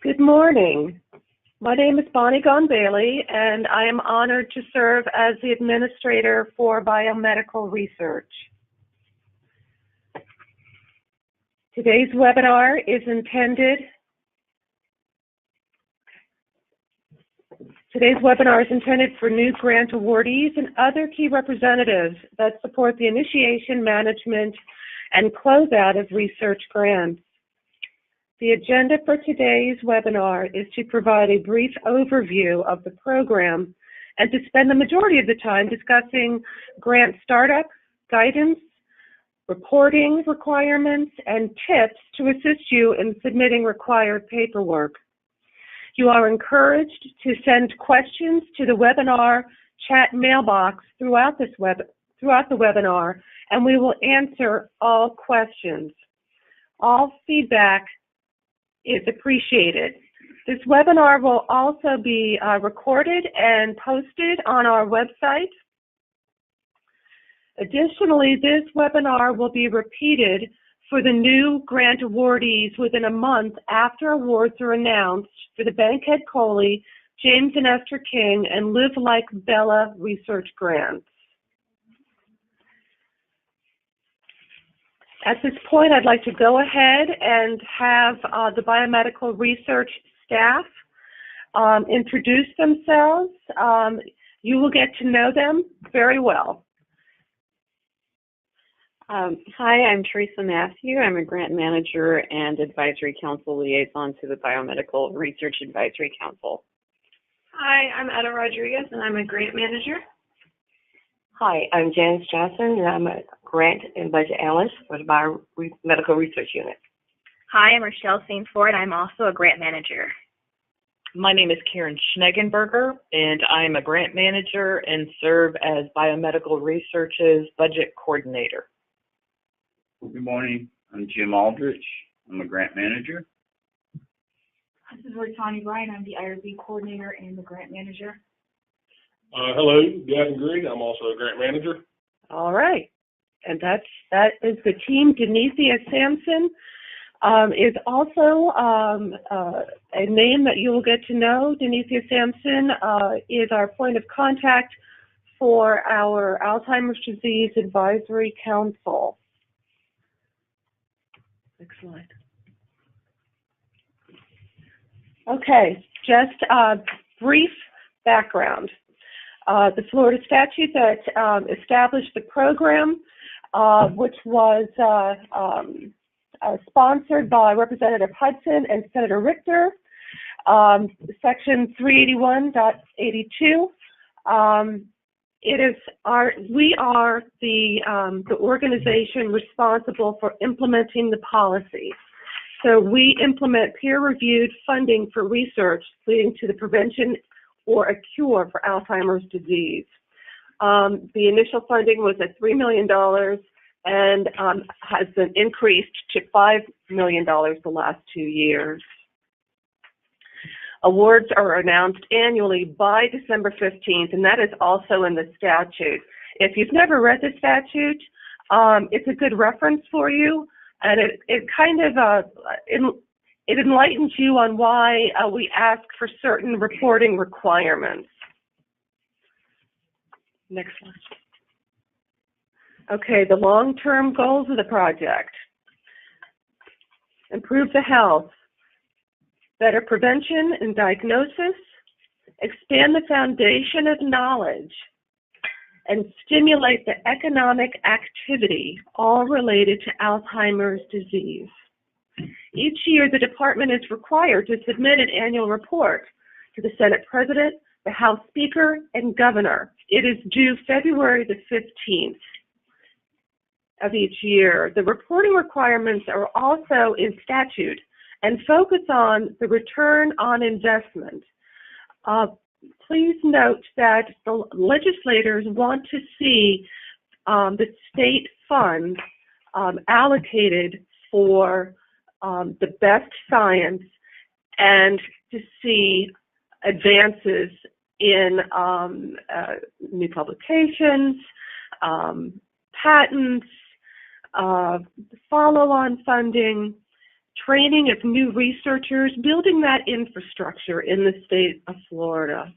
Good morning. My name is Bonnie Gone-Bailey, and I am honored to serve as the Administrator for Biomedical Research. Today's webinar is intended for new grant awardees and other key representatives that support the initiation, management, and closeout of research grants. The agenda for today's webinar is to provide a brief overview of the program and to spend the majority of the time discussing grant startup, guidance, reporting requirements, and tips to assist you in submitting required paperwork. You are encouraged to send questions to the webinar chat mailbox throughout the webinar, and we will answer all questions. All feedback is appreciated. This webinar will also be recorded and posted on our website. Additionally, this webinar will be repeated for the new grant awardees within a month after awards are announced for the Bankhead Coley, James and Esther King, and Live Like Bella research grants. At this point, I'd like to go ahead and have the biomedical research staff introduce themselves. You will get to know them very well. Hi, I'm Teresa Matthew. I'm a grant manager and advisory council liaison to the Biomedical Research Advisory Council. Hi, I'm Etta Rodriguez, and I'm a grant manager. Hi, I'm Janice Johnson, and I'm a grant and budget analyst for the Biomedical Research Unit. Hi, I'm Rochelle St. Ford. I'm also a grant manager. My name is Karen Schneggenberger, and I'm a grant manager and serve as Biomedical Research's budget coordinator. Good morning. I'm Jim Aldrich. I'm a grant manager. This is Tanya Bryan. I'm the IRB coordinator and the grant manager. Hello, Gavin Green. I'm also a grant manager. All right. And that is the team. Denisia Sampson is also a name that you will get to know. Denisia Sampson is our point of contact for our Alzheimer's Disease Advisory Council. Next slide. Okay, just a brief background. The Florida statute that established the program, which was sponsored by Representative Hudson and Senator Richter, Section 381.82. We are the organization responsible for implementing the policy. So we implement peer-reviewed funding for research leading to the prevention or a cure for Alzheimer's disease. The initial funding was at $3 million and has been increased to $5 million the last 2 years. Awards are announced annually by December 15th, and that is also in the statute. If you've never read the statute, it's a good reference for you, and it kind of it enlightens you on why we ask for certain reporting requirements. Next slide. Okay, the long-term goals of the project. Improve the health, better prevention and diagnosis, expand the foundation of knowledge, and stimulate the economic activity, all related to Alzheimer's disease. Each year, the department is required to submit an annual report to the Senate President, the House Speaker, and Governor. It is due February the 15th of each year. The reporting requirements are also in statute and focus on the return on investment. Please note that the legislators want to see the state funds allocated for the best science and to see advances in new publications, patents, follow-on funding, training of new researchers, building that infrastructure in the state of Florida.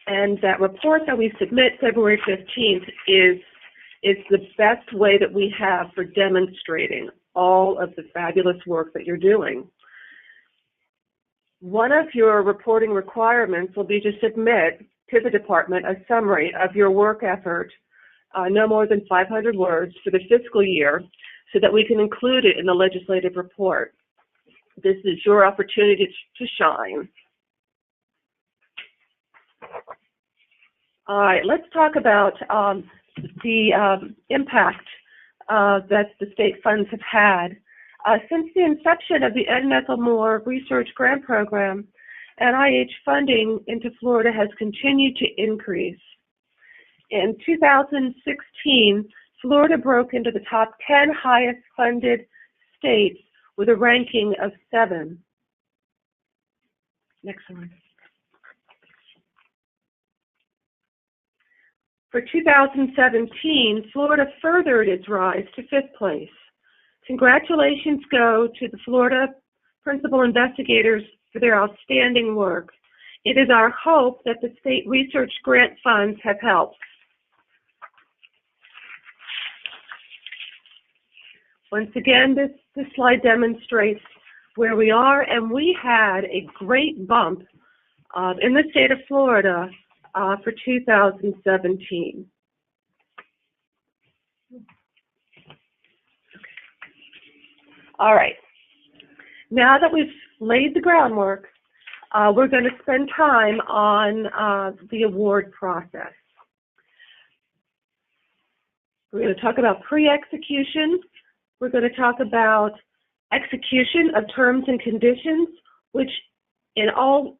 And that report that we submit February 15th is the best way that we have for demonstrating all of the fabulous work that you're doing. One of your reporting requirements will be to submit to the department a summary of your work effort, no more than 500 words for the fiscal year, so that we can include it in the legislative report. This is your opportunity to shine. All right, let's talk about the impact that the state funds have had. Since the inception of the Ed and Ethel Moore Research Grant Program, NIH funding into Florida has continued to increase. In 2016, Florida broke into the top 10 highest funded states with a ranking of 7. Next one. For 2017, Florida furthered its rise to 5th place. Congratulations go to the Florida principal investigators for their outstanding work. It is our hope that the state research grant funds have helped. Once again, this slide demonstrates where we are, and we had a great bump in the state of Florida for 2017. All right. Now that we've laid the groundwork, we're going to spend time on the award process. We're going to talk about pre-execution. We're going to talk about execution of terms and conditions, which in all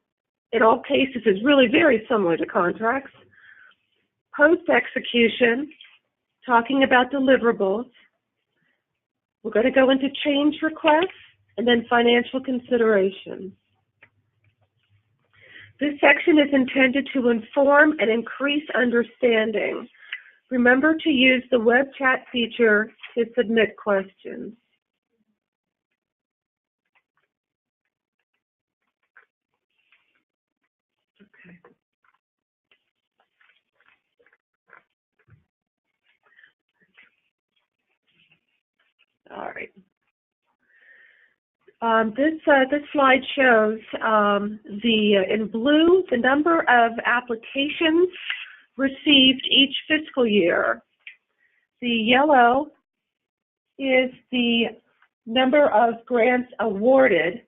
cases is really very similar to contracts. Post-execution, talking about deliverables. We're going to go into change requests and then financial considerations. This section is intended to inform and increase understanding. Remember to use the web chat feature to submit questions. Okay. All right. This slide shows in blue the number of applications received each fiscal year. The yellow is the number of grants awarded.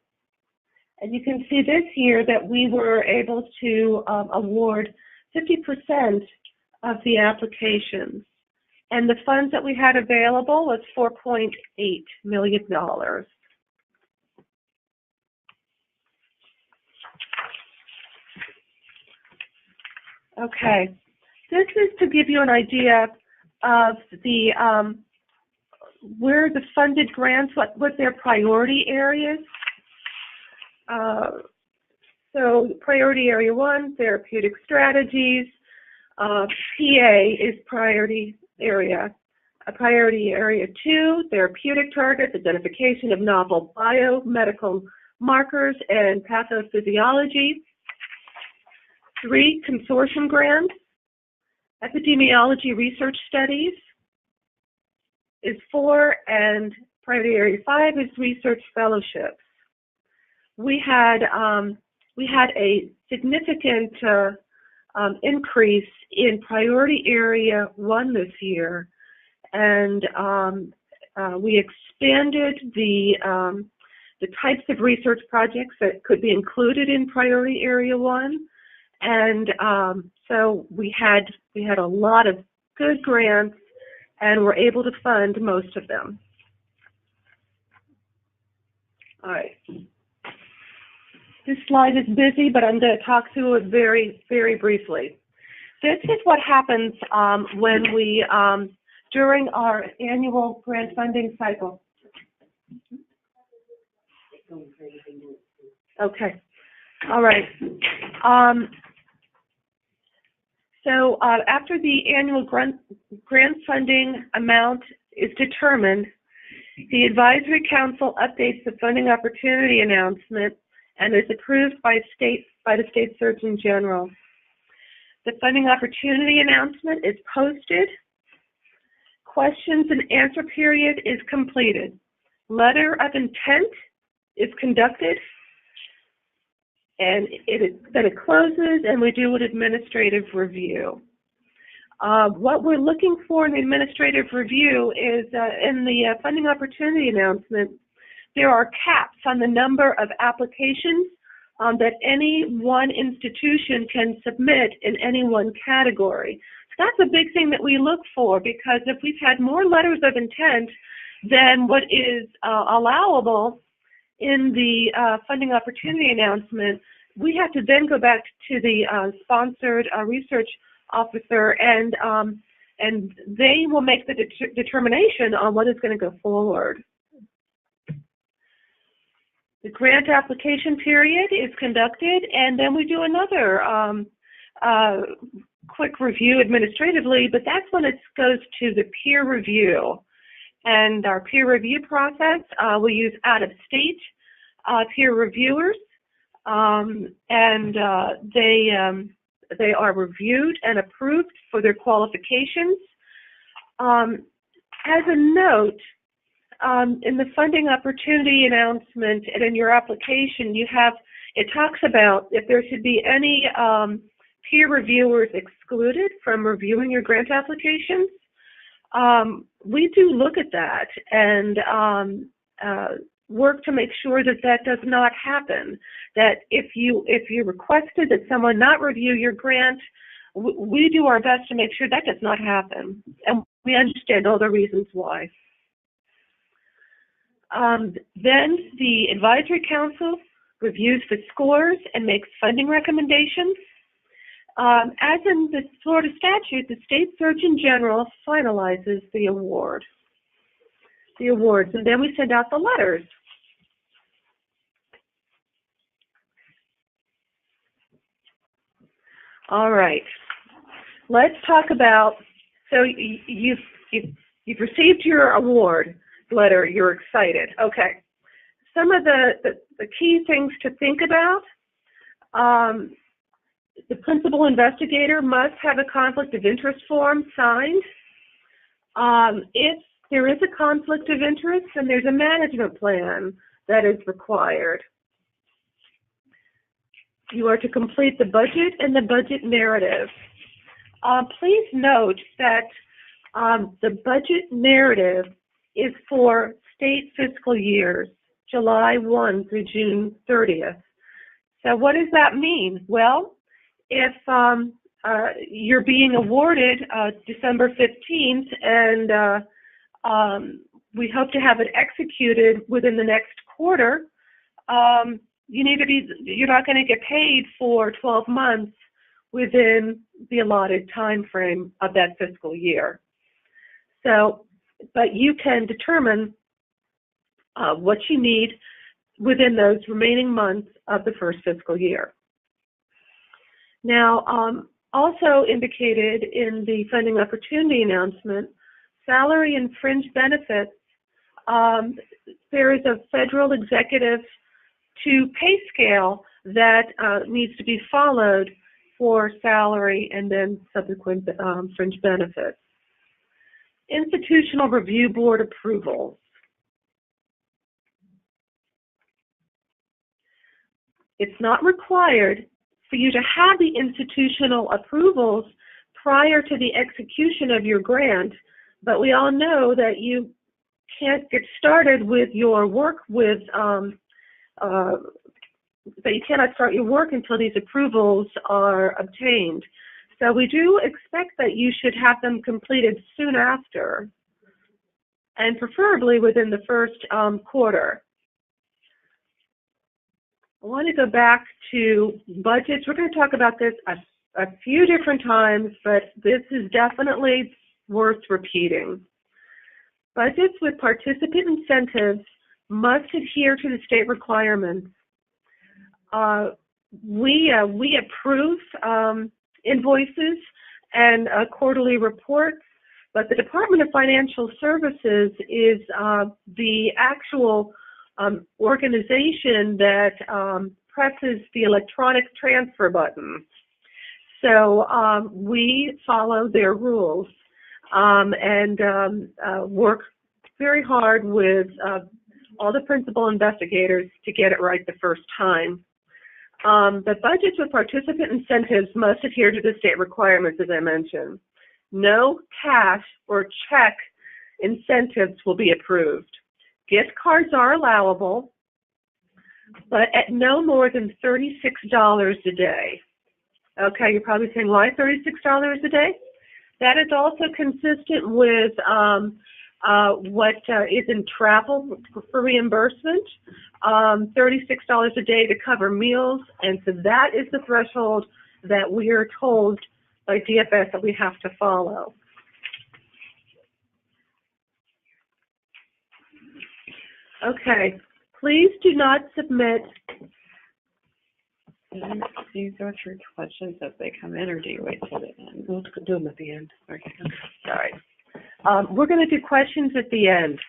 And you can see this year that we were able to award 50% of the applications. And the funds that we had available was $4.8 million. Okay, this is to give you an idea of the where the funded grants, what their priority areas. So priority area 1, therapeutic strategies. PA is priority area. Priority area 2, therapeutic targets, identification of novel biomedical markers and pathophysiology. 3, consortium grants. Epidemiology research studies is 4, and priority area 5 is research fellowships. We had a significant increase in priority area 1 this year, and we expanded the types of research projects that could be included in priority area 1. And so we had a lot of good grants, and we're able to fund most of them. All right. This slide is busy, but I'm going to talk through it very, very briefly. This is what happens when we, during our annual grant funding cycle. Okay. All right. So after the annual grant funding amount is determined, The Advisory Council updates the funding opportunity announcement and is approved by the State Surgeon General. The funding opportunity announcement is posted. Questions and answer period is completed. Letter of intent is conducted, and then it closes, and we do an administrative review. What we're looking for in the administrative review is in the funding opportunity announcement, there are caps on the number of applications that any one institution can submit in any one category. So that's a big thing that we look for, because if we've had more letters of intent than what is allowable in the funding opportunity announcement, we have to then go back to the sponsored research officer, and they will make the determination on what is going to go forward. The grant application period is conducted, and then we do another quick review administratively, but that's when it goes to the peer review. And our peer review process, we use out-of-state peer reviewers, and they are reviewed and approved for their qualifications. As a note, in the funding opportunity announcement and in your application, it talks about if there should be any peer reviewers excluded from reviewing your grant applications. We do look at that and work to make sure that that does not happen. That if you requested that someone not review your grant, we do our best to make sure that does not happen, and we understand all the reasons why. Then the Advisory Council reviews the scores and makes funding recommendations. As in the Florida statute, the State Surgeon General finalizes the awards, and then we send out the letters. All right, let's talk about, so you've received your award letter, you're excited. Okay, some of the key things to think about, the principal investigator must have a conflict of interest form signed. If there is a conflict of interest, then there's a management plan that is required. You are to complete the budget and the budget narrative. Please note that the budget narrative is for state fiscal years, July 1 through June 30th. So what does that mean? Well, if you're being awarded December 15th and we hope to have it executed within the next quarter, you're not going to get paid for 12 months within the allotted time frame of that fiscal year. So, but you can determine what you need within those remaining months of the first fiscal year. Now, also indicated in the funding opportunity announcement, salary and fringe benefits, there is a federal executive to pay scale that needs to be followed for salary and then subsequent fringe benefits. Institutional Review Board approvals. It's not required for you to have the institutional approvals prior to the execution of your grant, but we all know that you can't get started with your work with that you cannot start your work until these approvals are obtained. So we do expect that you should have them completed soon after, and preferably within the first quarter. I want to go back to budgets. We're going to talk about this a few different times, but this is definitely worth repeating. Budgets with participant incentives must adhere to the state requirements. We approve invoices and quarterly reports But the Department of Financial Services is the actual organization that presses the electronic transfer button. So we follow their rules and work very hard with all the principal investigators to get it right the first time. The budgets with participant incentives must adhere to the state requirements, as I mentioned. No cash or check incentives will be approved. Gift cards are allowable, but at no more than $36 a day. Okay, you're probably saying, why $36 a day? That is also consistent with what is in travel for reimbursement, $36 a day to cover meals, and so that is the threshold that we are told by DFS that we have to follow. Okay, please do not submit. Do you go through questions as they come in, or do you wait till the end? We'll do them at the end. Okay. Sorry. We're going to do questions at the end.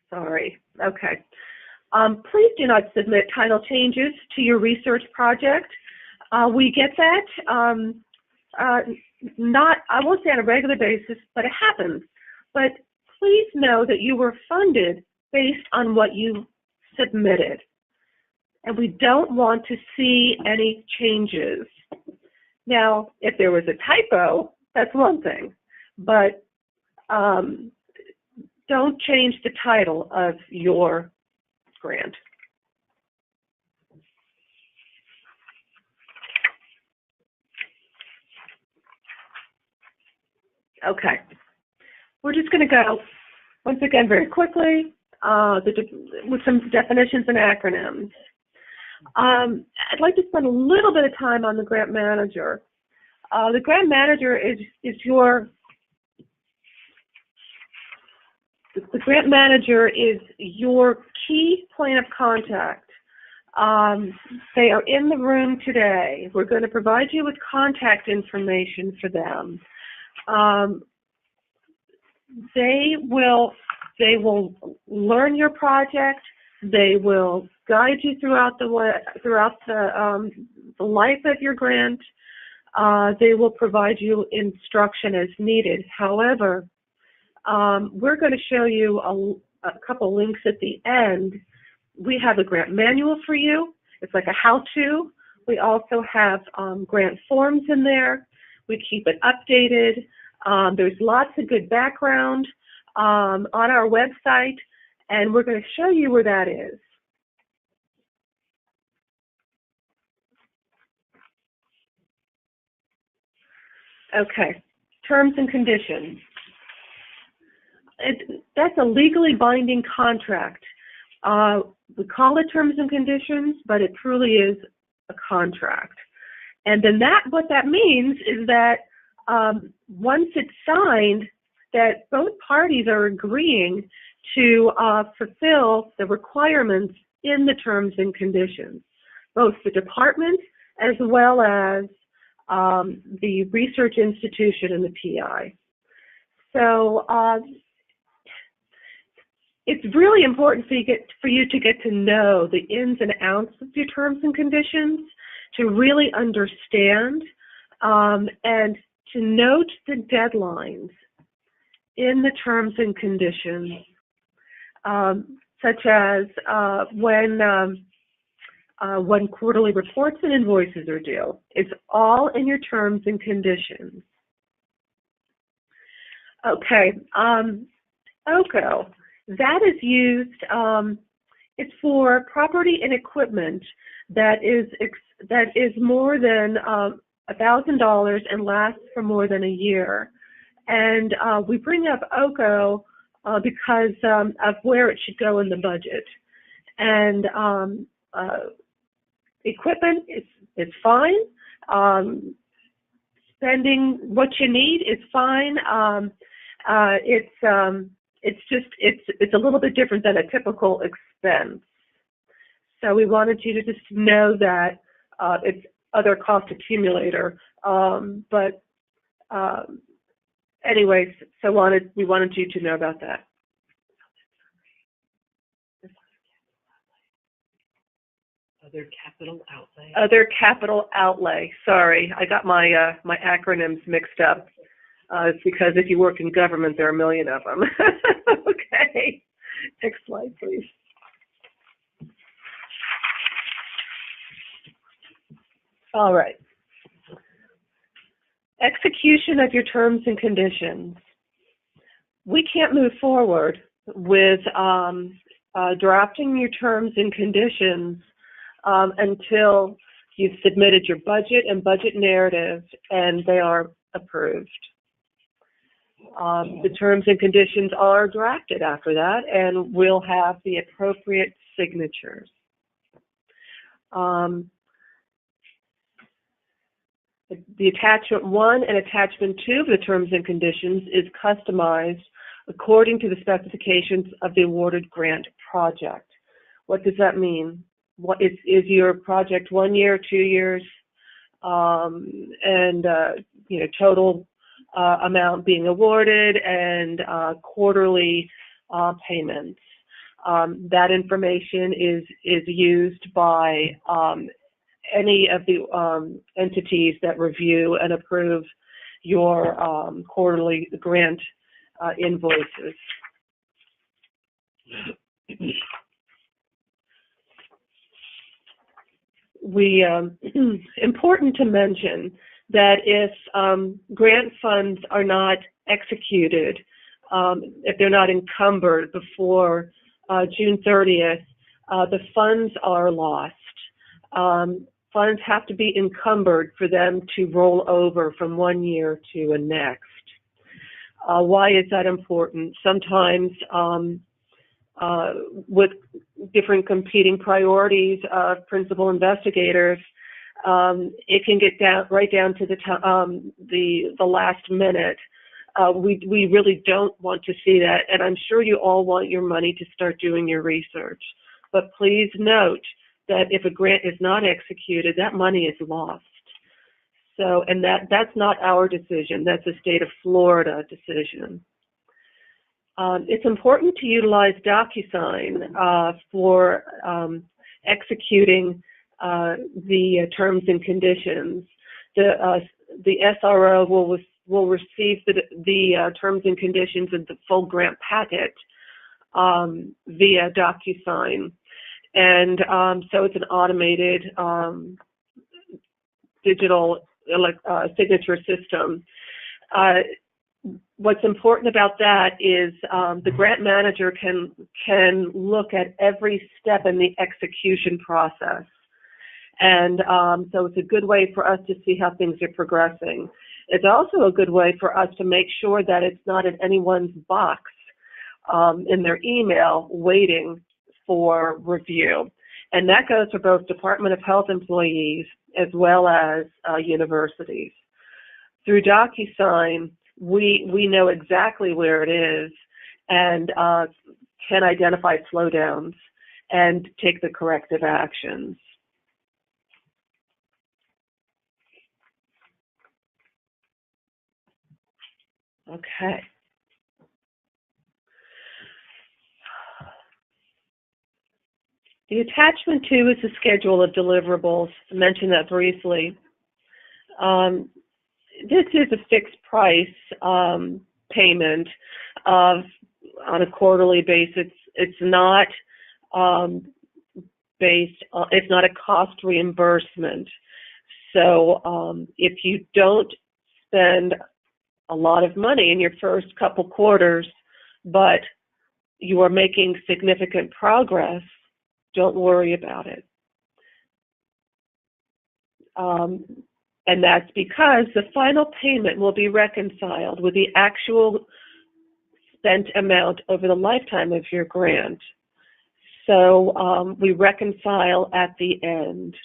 Sorry. Okay. Please do not submit title changes to your research project. We get that. Not, I won't say on a regular basis, but it happens. But please know that you were funded based on what you submitted. And we don't want to see any changes. Now, if there was a typo, that's one thing. But don't change the title of your grant. Okay. We're just going to go, once again, very quickly with some definitions and acronyms. I'd like to spend a little bit of time on the grant manager. The grant manager is your key point of contact. They are in the room today. We're going to provide you with contact information for them. They will learn your project. They will guide you throughout the life of your grant. They will provide you instruction as needed. However, we're going to show you a couple links at the end. We have a grant manual for you. It's like a how-to. We also have grant forms in there. We keep it updated. There's lots of good background on our website, and we're going to show you where that is. Okay, terms and conditions. That's a legally binding contract. We call it terms and conditions, but it truly is a contract. And then what that means is that once it's signed, that both parties are agreeing to fulfill the requirements in the terms and conditions, both the department as well as the research institution and the PI. So it's really important for you to get to know the ins and outs of your terms and conditions, to really understand and to note the deadlines in the terms and conditions, such as when quarterly reports and invoices are due. It's all in your terms and conditions. Okay, OCO, that is used, it's for property and equipment that is more than $1,000 and lasts for more than a year. And we bring up OCO because of where it should go in the budget. And equipment is fine. Spending what you need is fine. It's a little bit different than a typical expense. So we wanted you to just know that it's other cost accumulator. Anyways, so we wanted you to know about that. Other capital outlay. Other capital outlay. Sorry, I got my my acronyms mixed up. It's because if you work in government, there are a million of them. Okay. Next slide, please. All right. Execution of your terms and conditions. We can't move forward with drafting your terms and conditions until you've submitted your budget and budget narrative and they are approved. The terms and conditions are drafted after that and will have the appropriate signatures. The attachment 1 and attachment 2 of the terms and conditions is customized according to the specifications of the awarded grant project. What does that mean? What is your project 1 year, 2 years, total amount being awarded and quarterly payments. That information is used by any of the entities that review and approve your quarterly grant invoices. Important to mention that if grant funds are not executed, if they're not encumbered before June 30th, the funds are lost. Funds have to be encumbered for them to roll over from 1 year to the next. Why is that important? Sometimes with different competing priorities of principal investigators, it can get right down to the last minute. We really don't want to see that, and I'm sure you all want your money to start doing your research. But please note that if a grant is not executed, that money is lost. So, and that's not our decision. That's a state of Florida decision. It's important to utilize DocuSign for executing the terms and conditions. The SRO will receive the terms and conditions in the full grant packet via DocuSign. And so it's an automated digital signature system. What's important about that is the grant manager can look at every step in the execution process. And so it's a good way for us to see how things are progressing. It's also a good way for us to make sure that it's not in anyone's box in their email waiting for review. And that goes for both Department of Health employees as well as universities. Through DocuSign, we know exactly where it is and can identify slowdowns and take the corrective actions. Okay. The attachment 2 is the schedule of deliverables. I mentioned that briefly. This is a fixed price payment on a quarterly basis. It's not it's not a cost reimbursement. So if you don't spend a lot of money in your first couple quarters, but you are making significant progress, don't worry about it. And that's because the final payment will be reconciled with the actual spent amount over the lifetime of your grant. So we reconcile at the end.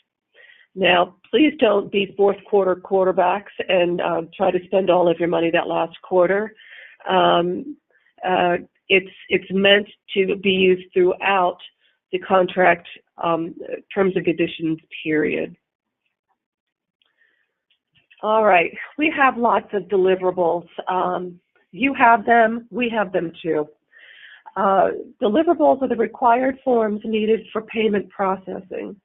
Now, please don't be fourth quarter quarterbacks and try to spend all of your money that last quarter. It's meant to be used throughout the contract terms and conditions period. All right, we have lots of deliverables. You have them, we have them too. Deliverables are the required forms needed for payment processing.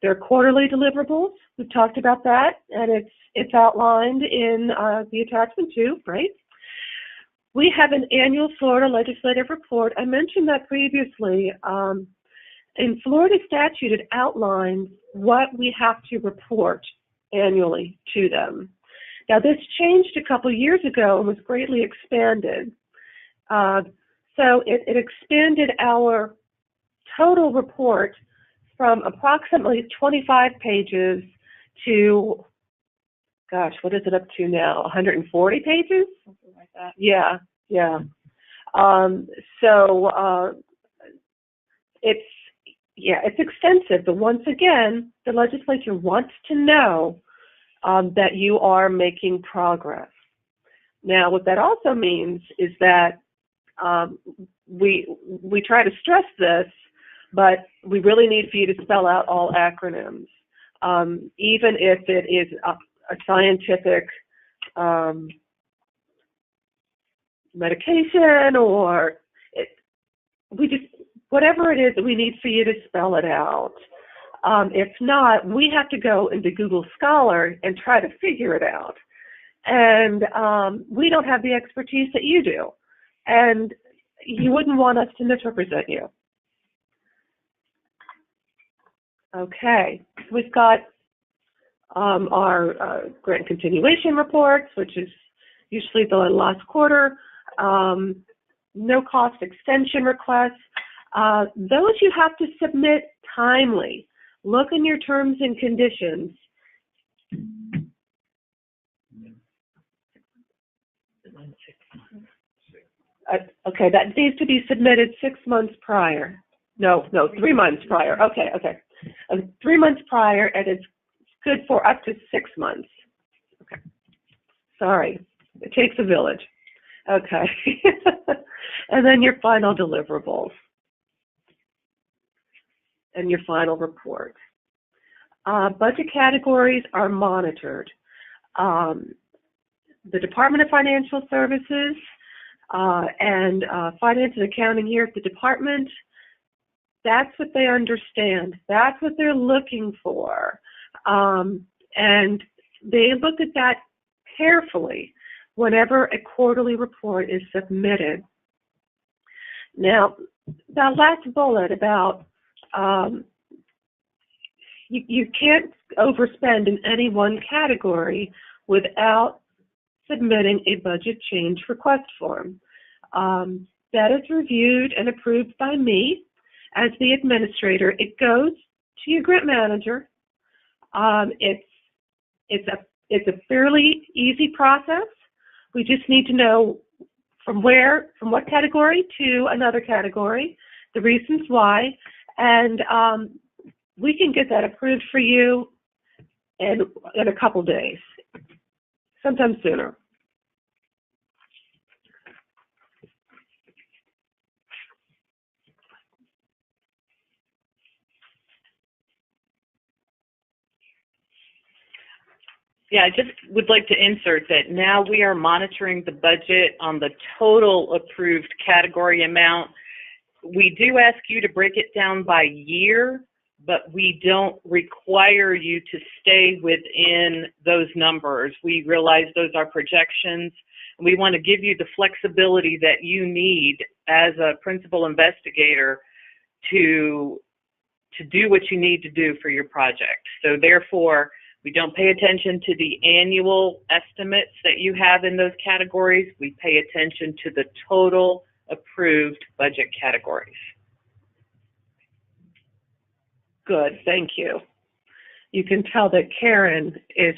There are quarterly deliverables. We've talked about that, and it's outlined in the attachment too, right? We have an annual Florida legislative report. I mentioned that previously. In Florida statute, it outlines what we have to report annually to them. Now, this changed a couple years ago and was greatly expanded. So it expanded our total report from approximately 25 pages to, gosh, what is it up to now? 140 pages? Something like that. Yeah. It's extensive, but once again, the legislature wants to know that you are making progress. Now, what that also means is that we try to stress this, but we really need for you to spell out all acronyms, even if it is a scientific medication or whatever it is, we need for you to spell it out. If not, we have to go into Google Scholar and try to figure it out. And we don't have the expertise that you do. And you wouldn't want us to misrepresent you. Okay, we've got our grant continuation reports, which is usually the last quarter. No cost extension requests. Those you have to submit timely. Look in your terms and conditions. Okay, that needs to be submitted 6 months prior. No, 3 months prior. Okay. 3 months prior, and it's good for up to 6 months. Okay. Sorry, it takes a village. Okay. And then your final deliverables and your final report. Budget categories are monitored. The Department of Financial Services and Finance and Accounting here at the department, that's what they understand. That's what they're looking for. And they look at that carefully whenever a quarterly report is submitted. Now, that last bullet about you can't overspend in any one category without submitting a budget change request form. That is reviewed and approved by me as the administrator. It goes to your grant manager. It's a fairly easy process. We just need to know from what category to another category, the reasons why, and we can get that approved for you in a couple days, sometimes sooner. Yeah, I just would like to insert that now we are monitoring the budget on the total approved category amount. We do ask you to break it down by year, but we don't require you to stay within those numbers. We realize those are projections, and we want to give you the flexibility that you need as a principal investigator to do what you need to do for your project. So therefore, we don't pay attention to the annual estimates that you have in those categories. We pay attention to the total approved budget categories. Good, thank you. You can tell that Karen is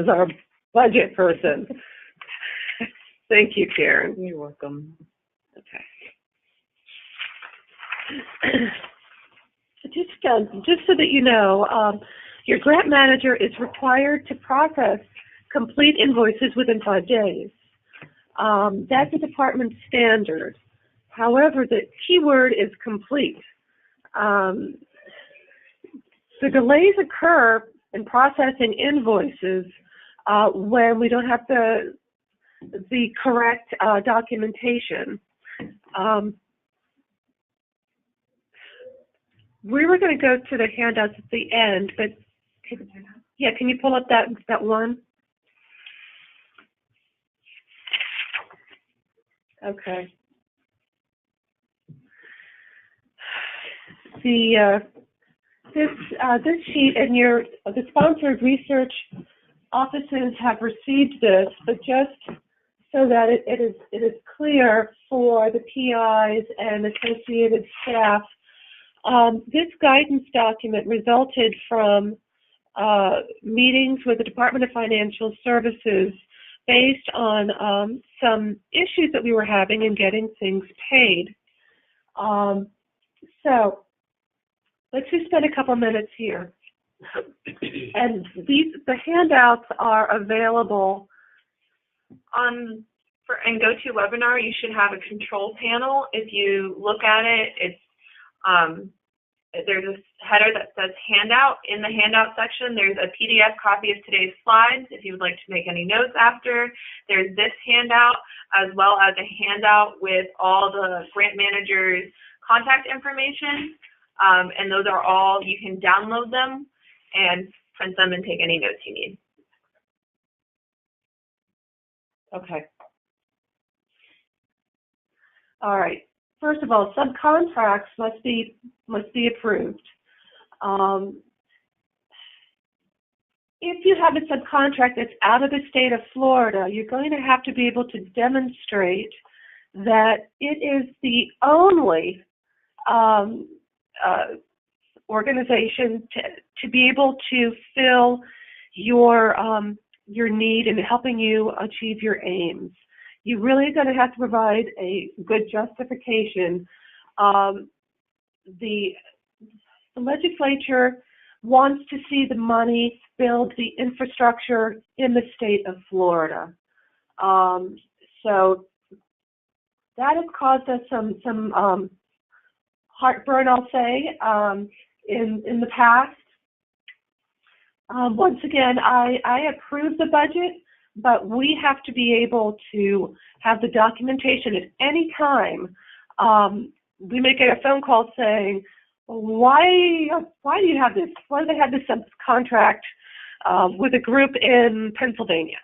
our budget person. Thank you, Karen. You're welcome. Okay. Just so that you know, your grant manager is required to process complete invoices within 5 days. That's a department standard. However, the key word is complete. The delays occur in processing invoices when we don't have the correct documentation. We were going to go to the handouts at the end, but can you pull up that one? Okay. This sheet and the sponsored research offices have received this, but just so that it is clear for the PIs and associated staff, this guidance document resulted from meetings with the Department of Financial Services based on some issues that we were having in getting things paid. So let's just spend a couple minutes here. And the handouts are available In GoToWebinar, you should have a control panel. If you look at it, it's there's a header that says handout. In the handout section, there's a PDF copy of today's slides if you would like to make any notes after. There's this handout, as well as a handout with all the grant managers' contact information. And those are all, you can download them and print them and take any notes you need. Okay. All right. First of all, subcontracts must be approved. If you have a subcontract that's out of the state of Florida, you're going to have to be able to demonstrate that it is the only organization to be able to fill your need in helping you achieve your aims. You're really going to have to provide a good justification. The legislature wants to see the money build the infrastructure in the state of Florida. So that has caused us some heartburn, I'll say, in the past. Once again, I approve the budget, but we have to be able to have the documentation at any time. We may get a phone call saying, why do you have this? Why do they have this contract with a group in Pennsylvania?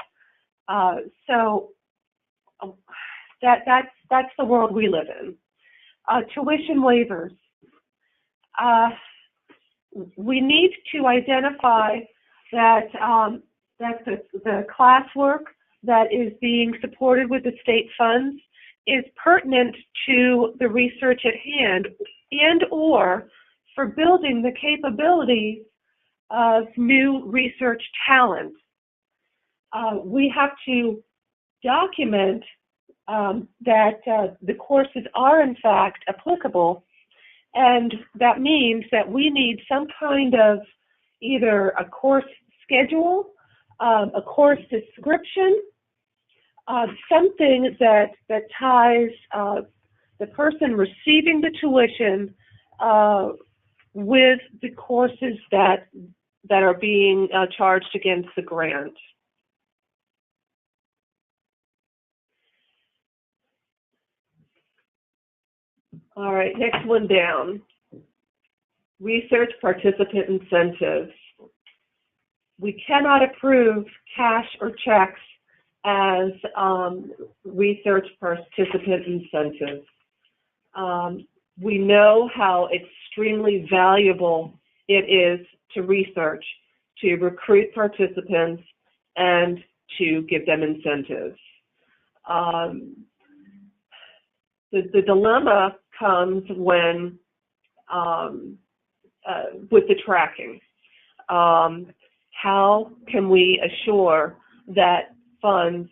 So that's the world we live in. Tuition waivers. We need to identify that the classwork that is being supported with the state funds is pertinent to the research at hand and or for building the capabilities of new research talent. We have to document that the courses are in fact applicable, and that means that we need some kind of either a course schedule, a course description, something that ties the person receiving the tuition with the courses that are being charged against the grant. All right, next one down. Research participant incentives. We cannot approve cash or checks as research participant incentives. We know how extremely valuable it is to research, to recruit participants, and to give them incentives. The dilemma comes when with the tracking. How can we assure that funds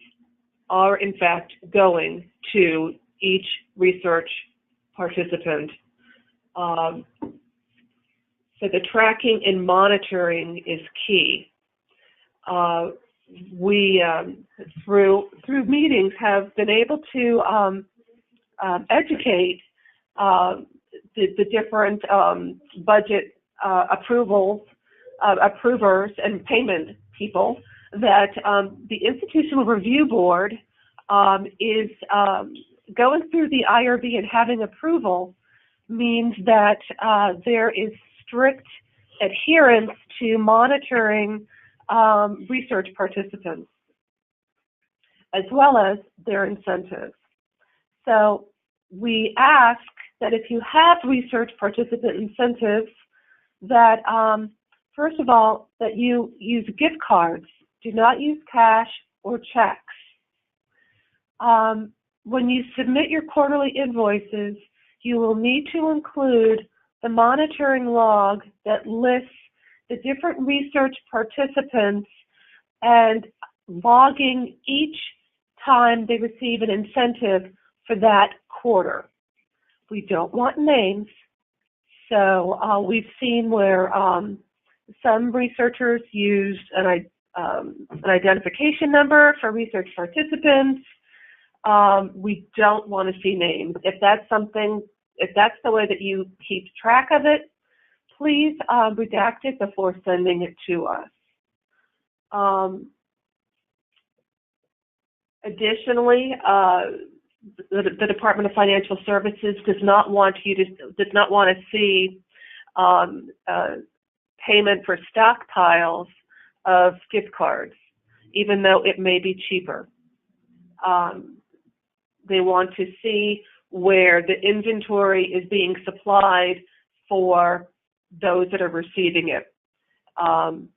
are in fact going to each research participant? So the tracking and monitoring is key. We, through meetings, have been able to educate the different budget approvers and payment people that the Institutional Review Board is going through the IRB and having approval means that there is strict adherence to monitoring research participants as well as their incentives. So we ask that if you have research participant incentives, that first of all, that you use gift cards. Do not use cash or checks. When you submit your quarterly invoices, you will need to include the monitoring log that lists the different research participants and logging each time they receive an incentive for that quarter. We don't want names, so we've seen where some researchers use an identification number for research participants. We don't want to see names. If that's the way that you keep track of it, please redact it before sending it to us. Additionally, the Department of Financial Services does not want to see payment for stockpiles of gift cards, even though it may be cheaper. They want to see where the inventory is being supplied for those that are receiving it. And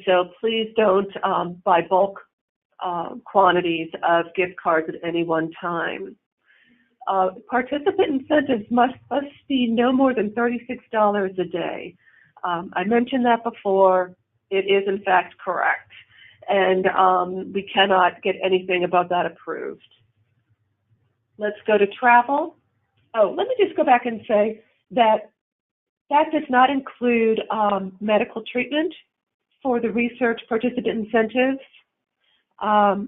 so please don't buy bulk quantities of gift cards at any one time. Participant incentives must be no more than $36 a day. I mentioned that before. It is in fact correct. And we cannot get anything above that approved. Let's go to travel. Oh, let me just go back and say that does not include medical treatment for the research participant incentives. As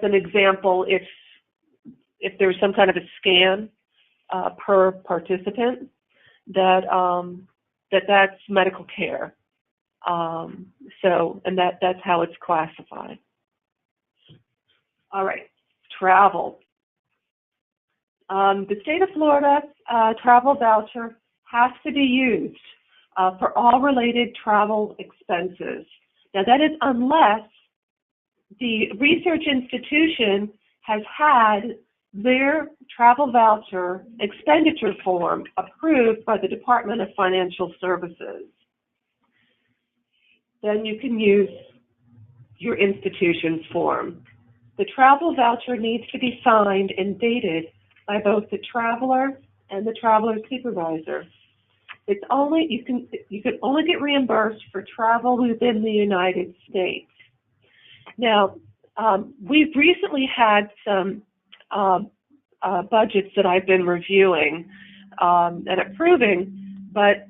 an example, if there's some kind of a scan per participant, that's medical care. And that's how it's classified. All right, travel. The state of Florida travel voucher has to be used for all related travel expenses. Now that is unless the research institution has had their travel voucher expenditure form approved by the Department of Financial Services. Then you can use your institution's form. The travel voucher needs to be signed and dated by both the traveler and the traveler's supervisor. It's only you can only get reimbursed for travel within the United States. Now, we've recently had some budgets that I've been reviewing and approving, but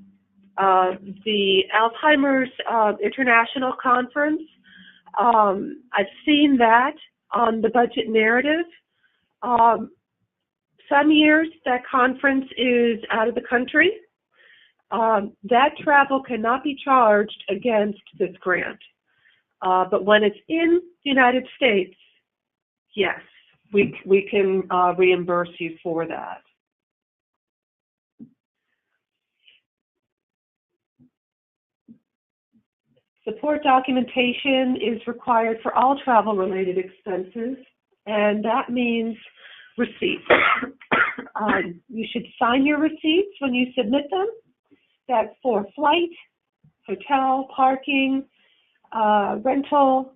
the Alzheimer's International Conference, I've seen that on the budget narrative. Some years that conference is out of the country. That travel cannot be charged against this grant. But when it's in the United States, yes, we can reimburse you for that. Support documentation is required for all travel-related expenses, and that means receipts. You should sign your receipts when you submit them. That's for flight, hotel, parking, rental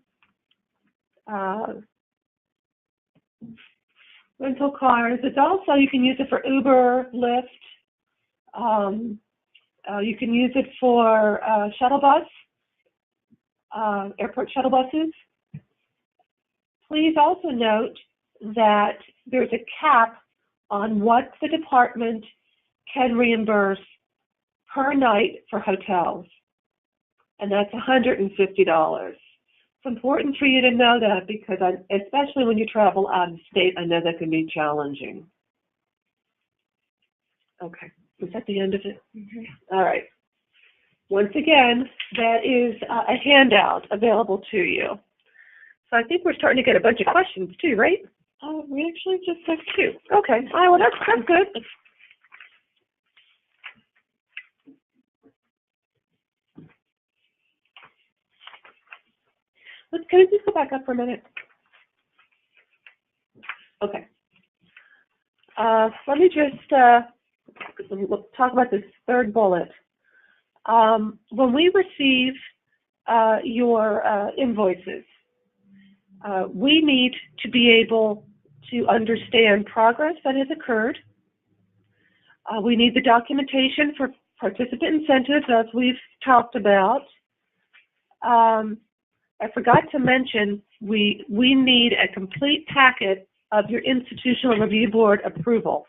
cars. It's also, you can use it for Uber, Lyft. You can use it for shuttle bus, airport shuttle buses. Please also note that there's a cap on what the department can reimburse per night for hotels, and that's $150. It's important for you to know that because especially when you travel out of state, I know that can be challenging. Okay, is that the end of it? Mm-hmm. All right. Once again, that is a handout available to you. So I think we're starting to get a bunch of questions too, right? We actually just have 2. Okay. All right, well, that's good. Can we just go back up for a minute? Okay. Let me just talk about this third bullet. When we receive your invoices, we need to be able to understand progress that has occurred. We need the documentation for participant incentives, as we've talked about. I forgot to mention, we need a complete packet of your Institutional Review Board approval.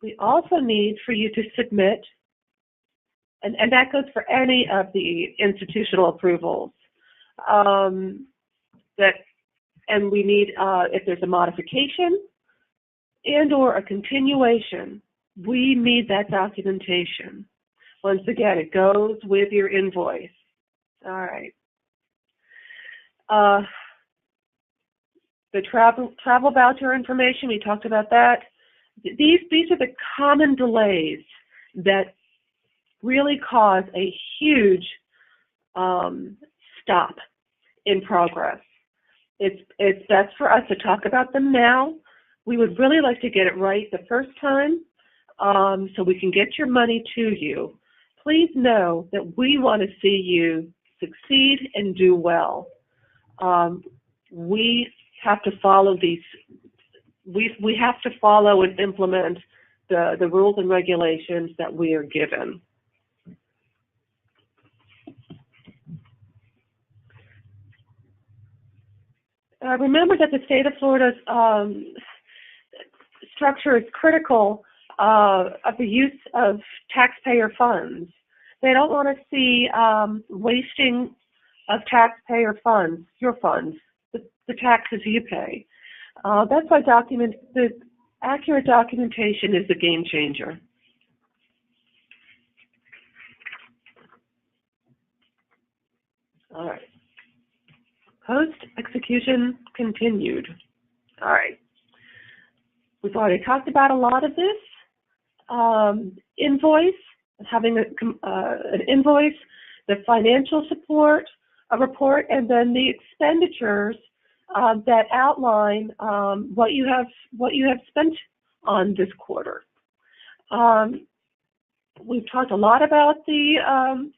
We also need for you to submit, and that goes for any of the institutional approvals, and we need, if there's a modification and or a continuation, we need that documentation. Once again, it goes with your invoice. All right. The travel voucher information, we talked about that. These are the common delays that really cause a huge stop in progress. It's best for us to talk about them now. We would really like to get it right the first time, so we can get your money to you. Please know that we want to see you succeed and do well. We have to follow these. We have to follow and implement the rules and regulations that we are given. Remember that the state of Florida's structure is critical of the use of taxpayer funds. They don't want to see wasting of taxpayer funds, your funds, the taxes you pay. That's why the accurate documentation is a game changer. All right. Post-execution continued. All right. We've already talked about a lot of this. Invoice, having an invoice, the financial support, a report, and then the expenditures that outline what you have spent on this quarter. We've talked a lot about the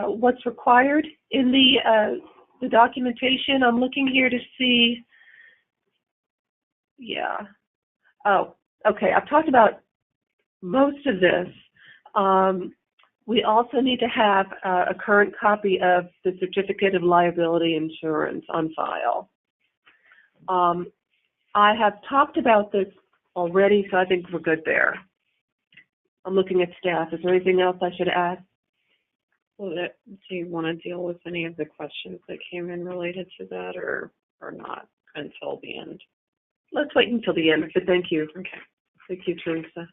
what's required in the documentation. I'm looking here to see. Yeah. Oh, okay. I've talked about most of this. We also need to have a current copy of the Certificate of Liability Insurance on file. I have talked about this already, so I think we're good there. I'm looking at staff. Is there anything else I should add? Well, do you want to deal with any of the questions that came in related to that, or not until the end? Let's wait until the end, but thank you. Okay. Thank you, Teresa.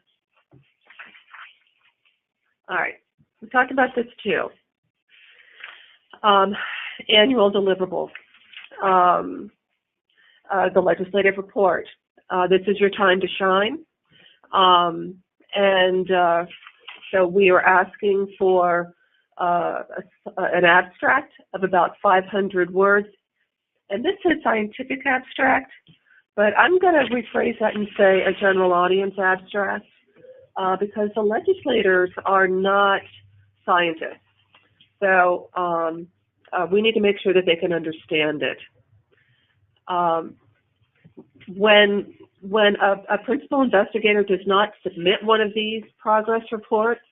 All right. We talked about this too. Annual deliverables. The legislative report. This is your time to shine. So we are asking for an abstract of about 500 words. And this is a scientific abstract, but I'm going to rephrase that and say a general audience abstract, because the legislators are not scientists. So we need to make sure that they can understand it. When a principal investigator does not submit one of these progress reports,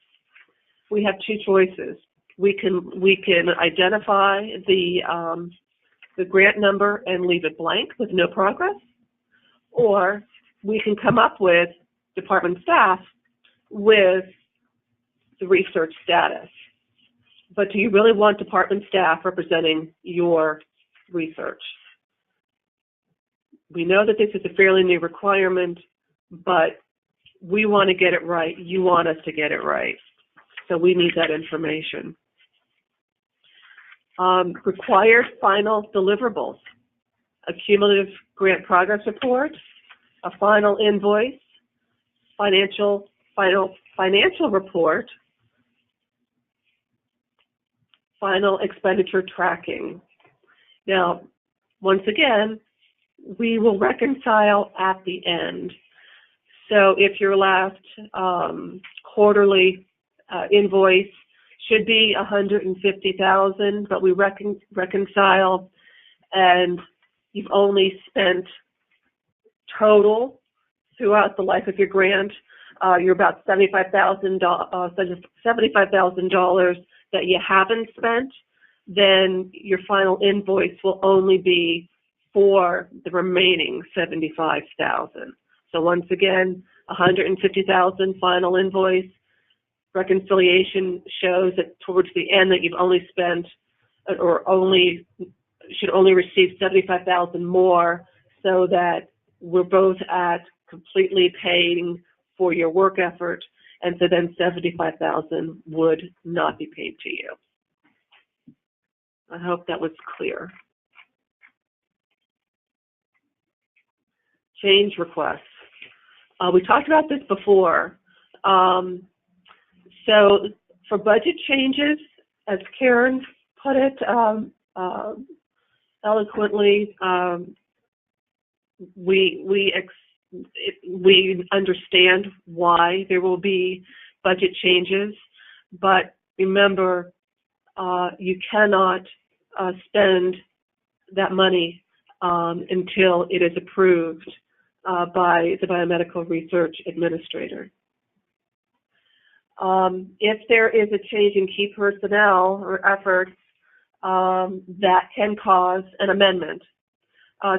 we have two choices. We can identify the grant number and leave it blank with no progress, or we can come up with department staff with the research status. But do you really want department staff representing your research? We know that this is a fairly new requirement, but we want to get it right. You want us to get it right. So we need that information. Required final deliverables, a cumulative grant progress report, a final invoice, final financial report, final expenditure tracking. Now, once again, we will reconcile at the end. So if your last quarterly invoice should be $150,000, but we reconcile and you've only spent total throughout the life of your grant, you're about $75,000 that you haven't spent, then your final invoice will only be for the remaining $75,000. So once again, $150,000 final invoice. Reconciliation shows that towards the end that you've only spent or should only receive $75,000 more, so that we're both at completely paying for your work effort, and so then $75,000 would not be paid to you. I hope that was clear. Change requests. We talked about this before. So for budget changes, as Karen put it eloquently, we understand why there will be budget changes, but remember, you cannot spend that money until it is approved by the Biomedical Research Administrator. If there is a change in key personnel or efforts, that can cause an amendment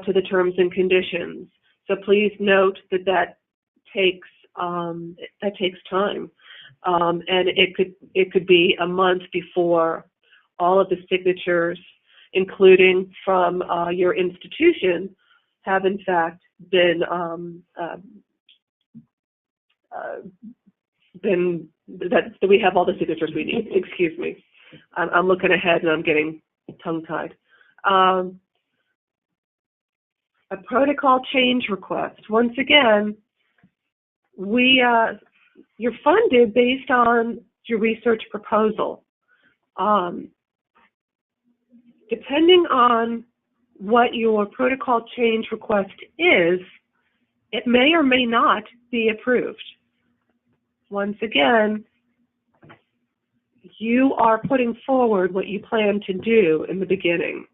to the terms and conditions. So please note that takes time, and it could be a month before all of the signatures, including from your institution, have in fact been that we have all the signatures we need. Excuse me. I'm looking ahead and I'm getting tongue-tied. A protocol change request. Once again, you're funded based on your research proposal. Depending on what your protocol change request is, it may or may not be approved. Once again, you are putting forward what you plan to do in the beginning.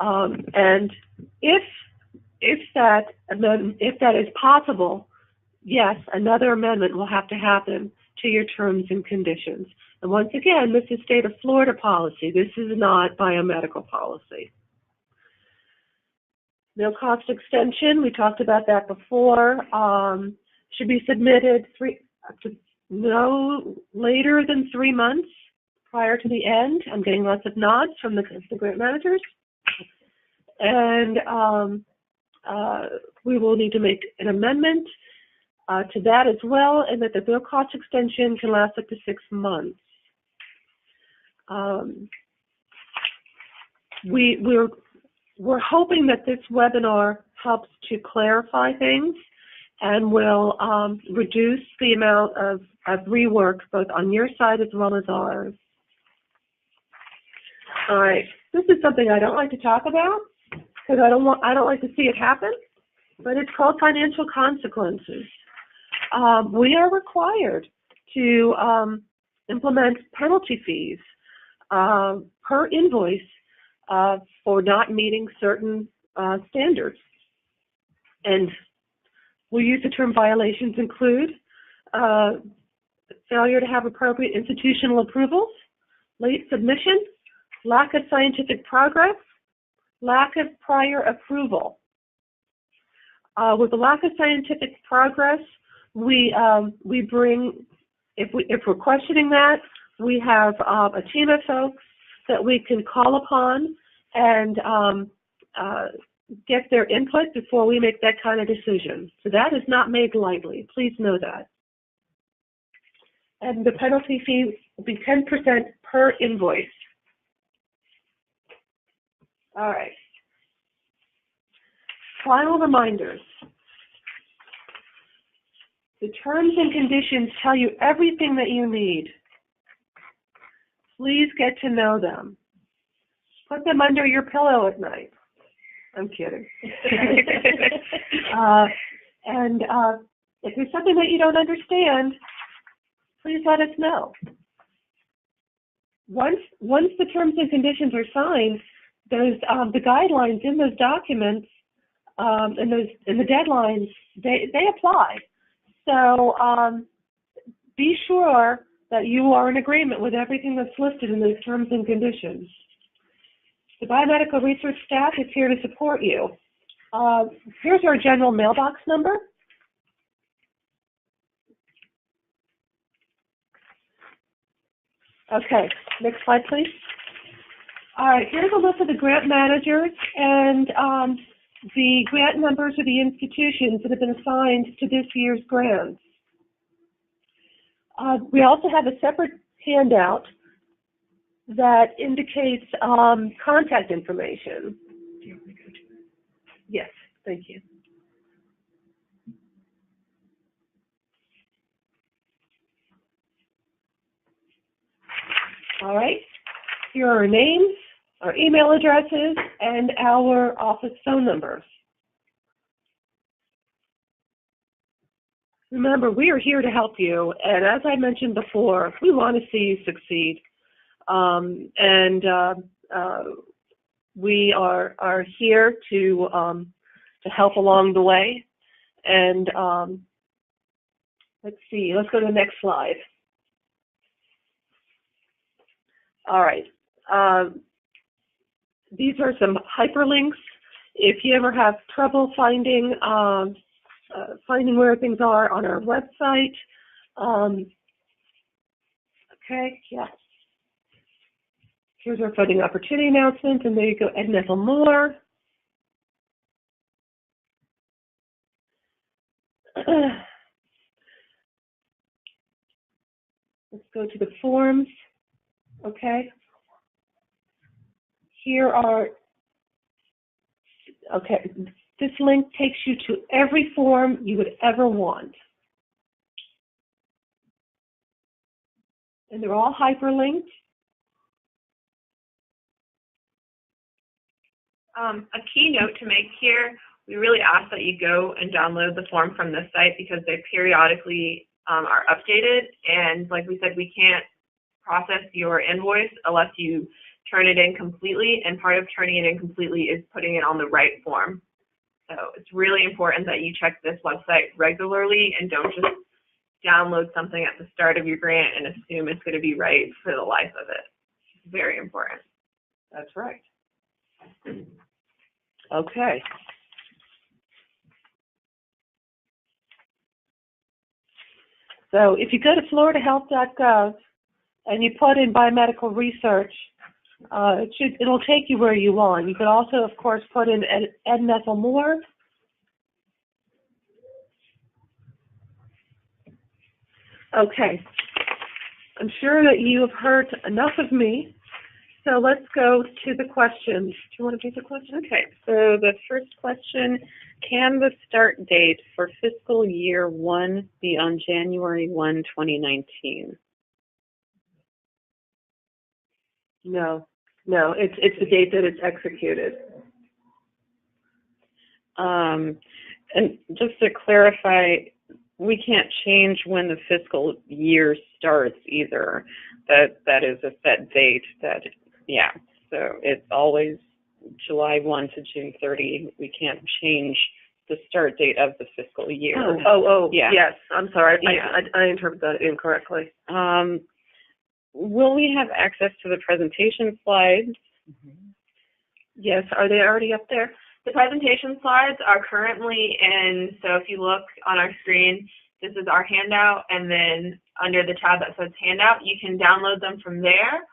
And if that is possible, yes, another amendment will have to happen to your terms and conditions. And once again, this is state of Florida policy. This is not biomedical policy. No cost extension, we talked about that before, should be submitted no later than 3 months prior to the end. I'm getting lots of nods from the grant managers. And we will need to make an amendment to that as well, and that the no cost extension can last up to 6 months. We're hoping that this webinar helps to clarify things and will reduce the amount of rework both on your side as well as ours. All right, this is something I don't like to talk about because I don't like to see it happen, but it's called financial consequences. We are required to implement penalty fees per invoice for not meeting certain standards. And we use the term violations include failure to have appropriate institutional approvals, late submission, lack of scientific progress, lack of prior approval. With the lack of scientific progress, we bring, if we're questioning that, we have a team of folks that we can call upon and get their input before we make that kind of decision. So that is not made lightly. Please know that. And the penalty fee will be 10% per invoice. All right. Final reminders. The terms and conditions tell you everything that you need. Please get to know them. Put them under your pillow at night. I'm kidding. And if there's something that you don't understand, please let us know. Once the terms and conditions are signed, those the guidelines in those documents and the deadlines they apply. So be sure that you are in agreement with everything that's listed in those terms and conditions. The biomedical research staff is here to support you. Here's our general mailbox number. Okay, next slide, please. All right, here's a list of the grant managers and the grant numbers of the institutions that have been assigned to this year's grants. We also have a separate handout that indicates contact information. Do you want me to go to it? Yes, thank you. All right, here are our names, our email addresses, and our office phone numbers. Remember, we are here to help you, and as I mentioned before, we want to see you succeed. We are here to help along the way. And let's see, let's go to the next slide. All right. These are some hyperlinks. If you ever have trouble finding where things are on our website. Okay, yeah. Here's our funding opportunity announcement, and there you go, Ethel Moore. Let's go to the forms. Okay. Here are, okay, this link takes you to every form you would ever want. And they're all hyperlinked. A key note to make here, we really ask that you go and download the form from the site because they periodically are updated. And like we said, we can't process your invoice unless you turn it in completely. And part of turning it in completely is putting it on the right form. So it's really important that you check this website regularly and don't just download something at the start of your grant and assume it's going to be right for the life of it. It's very important. That's right. Okay. So if you go to floridahealth.gov and you put in biomedical research, it'll take you where you want. You could also, of course, put in Ed and Ethel Moore. Okay. I'm sure that you have heard enough of me. So let's go to the questions. Do you want to take the question? Okay, so the first question, can the start date for fiscal year 1 be on January 1, 2019? No, it's the date that it's executed. And just to clarify, we can't change when the fiscal year starts either. That is a set date that, yeah, so it's always July 1 to June 30. We can't change the start date of the fiscal year. Yeah. Yes, I'm sorry. Yeah. I interpreted that incorrectly. Will we have access to the presentation slides? Mm-hmm. Yes, are they already up there? The presentation slides are currently in, so if you look on our screen, this is our handout, and then under the tab that says handout, you can download them from there.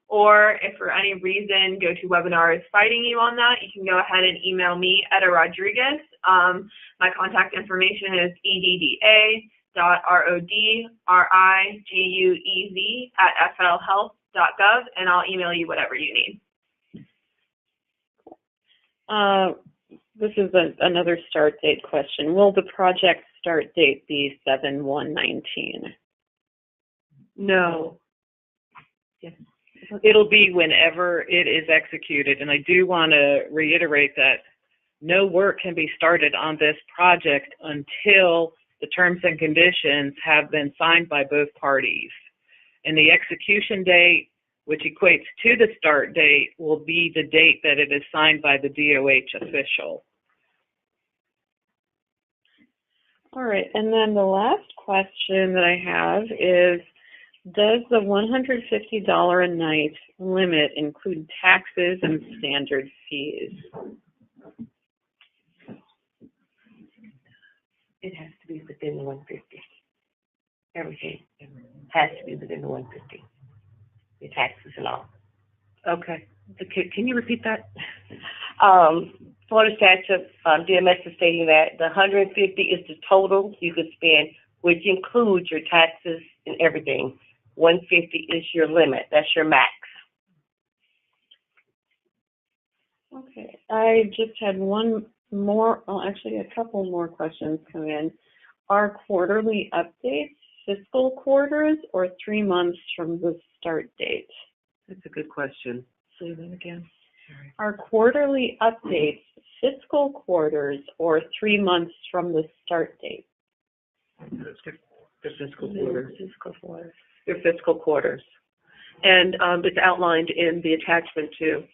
Or if for any reason GoToWebinar is fighting you on that, you can go ahead and email me, Etta Rodriguez. My contact information is rodriguez@flhealth.gov, and I'll email you whatever you need. This is another start date question. Will the project start date be 7/1/19? No. Yes. It'll be whenever it is executed, and I do want to reiterate that no work can be started on this project until the terms and conditions have been signed by both parties. And the execution date, which equates to the start date, will be the date that it is signed by the DOH official. All right, and then the last question that I have is, does the $150 a night limit include taxes and standard fees? It has to be within the 150. Everything has to be within the 150. The taxes and all. Okay. Can you repeat that? Florida statute, DMS is stating that the 150 is the total you could spend, which includes your taxes and everything. 150 is your limit. That's your max. Okay, I just had one more, well, actually a couple more questions come in. Are quarterly updates fiscal quarters or 3 months from the start date? That's a good question. Say that again. Sorry. Are quarterly updates fiscal quarters or 3 months from the start date? The fiscal quarters. Fiscal quarters. Your fiscal quarters. And it's outlined in the attachment too.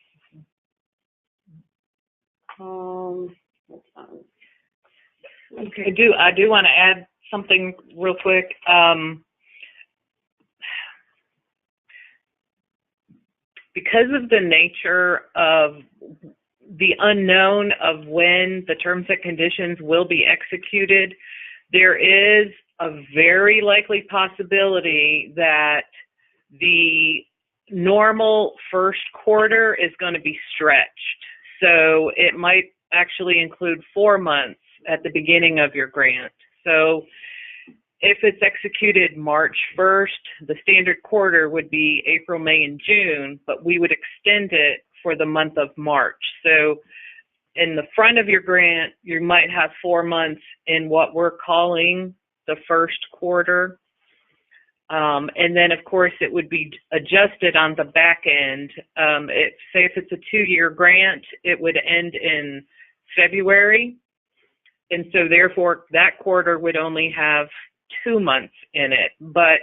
Okay. I do want to add something real quick. Because of the nature of the unknown of when the terms and conditions will be executed, there is a very likely possibility that the normal first quarter is going to be stretched. So it might actually include 4 months at the beginning of your grant. So if it's executed March 1st, the standard quarter would be April, May, and June, but we would extend it for the month of March. So in the front of your grant, you might have 4 months in what we're calling the first quarter. And then, of course, it would be adjusted on the back end. Say if it's a 2-year grant, it would end in February. And so, therefore, that quarter would only have 2 months in it. But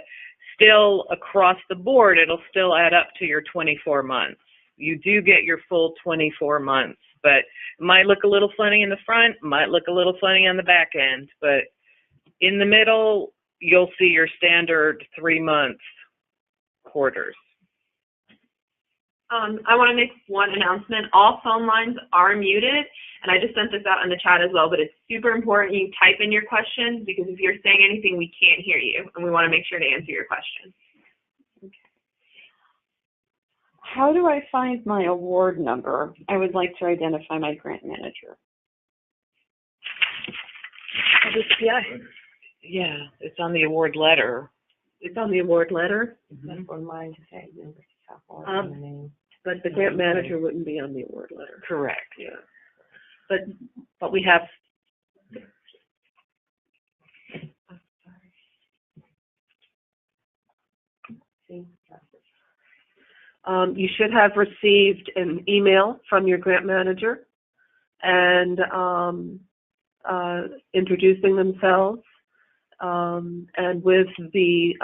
still, across the board, it'll still add up to your 24 months. You do get your full 24 months. But it might look a little funny in the front, might look a little funny on the back end. But in the middle, you'll see your standard 3 month quarters. I want to make one announcement. All phone lines are muted, and I just sent this out in the chat as well, but it's super important you type in your questions, because if you're saying anything, we can't hear you, and we want to make sure to answer your question. Okay. How do I find my award number? I would like to identify my grant manager. Yeah, it's on the award letter. It's on the award letter. That's on mine to say University of South Florida name. But the grant manager wouldn't be on the award letter. Correct. Yeah. But we have. You should have received an email from your grant manager and introducing themselves, and with the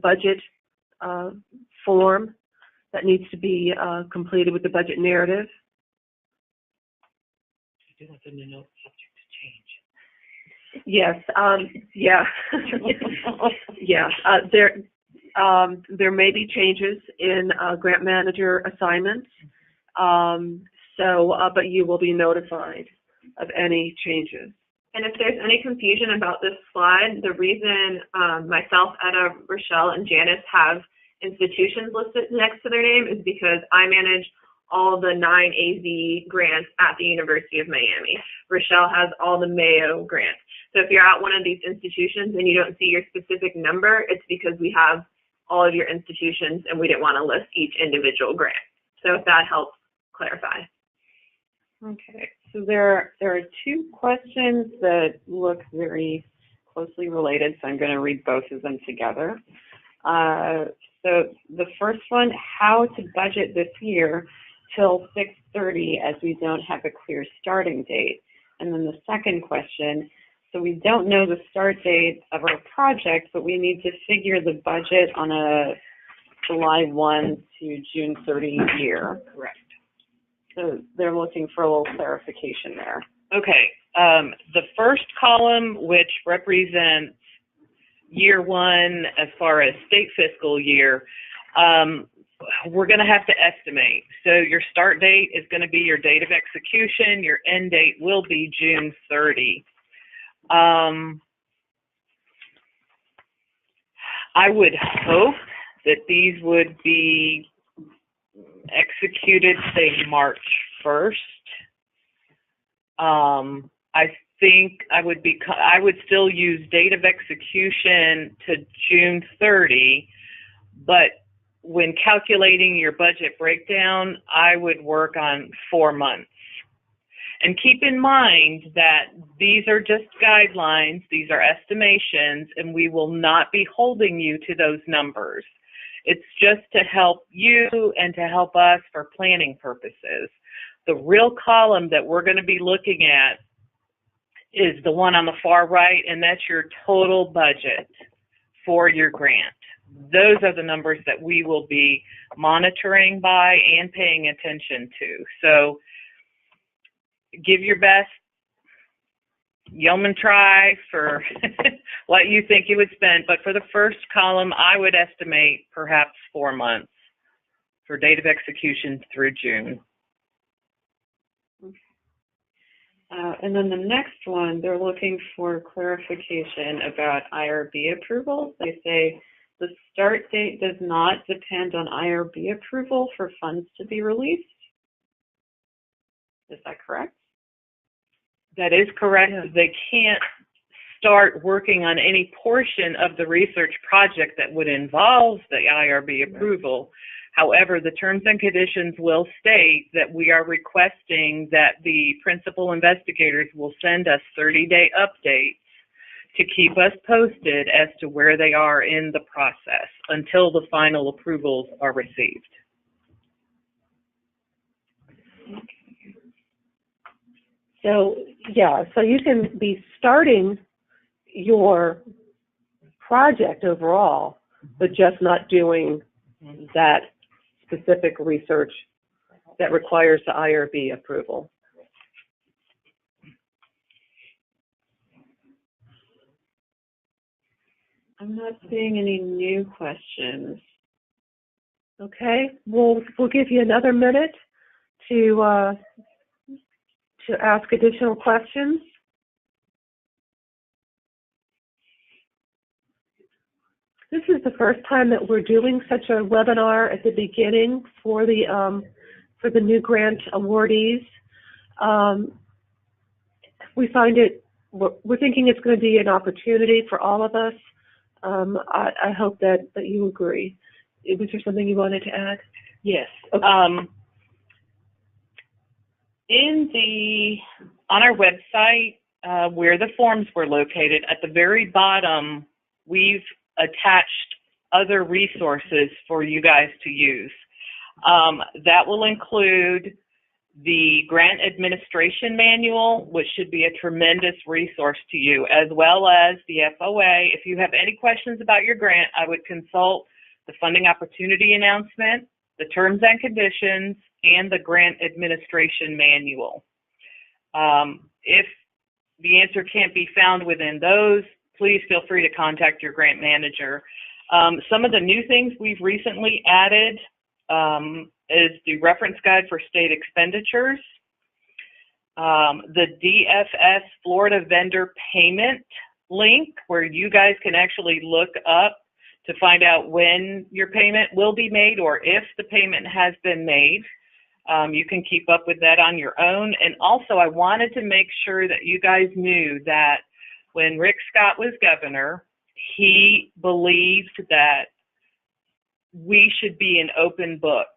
budget form that needs to be completed with the budget narrative. I do want them to know subject to change. Yes. Yeah. Yeah. There may be changes in grant manager assignments. But you will be notified of any changes. And if there's any confusion about this slide, the reason myself, Etta, Rochelle, and Janice have institutions listed next to their name is because I manage all the 9 AZ grants at the University of Miami. Rochelle has all the Mayo grants. So if you're at one of these institutions and you don't see your specific number, it's because we have all of your institutions and we didn't want to list each individual grant. So if that helps clarify. Okay, so there are 2 questions that look very closely related, so I'm going to read both of them together. So the first one, how to budget this year till 6:30 as we don't have a clear starting date. And then the second question, so we don't know the start date of our project, but we need to figure the budget on a July 1 to June 30 year. Correct. So they're looking for a little clarification there. Okay. The first column, which represents year 1 as far as state fiscal year, we're going to have to estimate. So your start date is going to be your date of execution. Your end date will be June 30. I would hope that these would be executed, say, March 1st. I think I would still use date of execution to June 30, but when calculating your budget breakdown, I would work on 4 months. And keep in mind that these are just guidelines, these are estimations, and we will not be holding you to those numbers. It's just to help you and to help us for planning purposes. The real column that we're going to be looking at is the one on the far right, and that's your total budget for your grant. Those are the numbers that we will be monitoring by and paying attention to. So give your best yeoman try for what you think you would spend, but for the first column, I would estimate perhaps 4 months for date of execution through June. And then the next one, they're looking for clarification about IRB approval. They say the start date does not depend on IRB approval for funds to be released. Is that correct? That is correct. Yeah. They can't start working on any portion of the research project that would involve the IRB approval. However, the terms and conditions will state that we are requesting that the principal investigators will send us 30-day updates to keep us posted as to where they are in the process until the final approvals are received. So, yeah, so you can be starting your project overall, but just not doing that specific research that requires the IRB approval. I'm not seeing any new questions. Okay, we'll give you another minute to ask additional questions. This is the first time that we're doing such a webinar at the beginning for the new grant awardees. We find we're thinking it's going to be an opportunity for all of us. I hope that you agree. Was there something you wanted to add? Yes. Okay. On our website, where the forms were located, at the very bottom, we've attached other resources for you guys to use. That will include the Grant Administration Manual, which should be a tremendous resource to you, as well as the FOA. If you have any questions about your grant, I would consult the Funding Opportunity Announcement, the Terms and Conditions, and the Grant Administration Manual. If the answer can't be found within those, please feel free to contact your grant manager. Some of the new things we've recently added is the reference guide for state expenditures, the DFS Florida vendor payment link, where you guys can actually look up to find out when your payment will be made or if the payment has been made. You can keep up with that on your own. And also, I wanted to make sure that you guys knew that when Rick Scott was governor, he believed that we should be an open book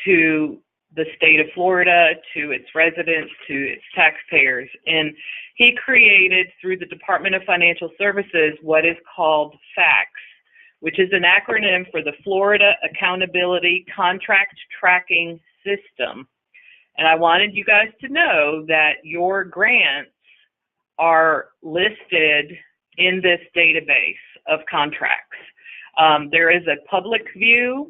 to the state of Florida, to its residents, to its taxpayers. And he created, through the Department of Financial Services, what is called FACTS, which is an acronym for the Florida Accountability Contract Tracking System. And I wanted you guys to know that your grants are listed in this database of contracts. There is a public view.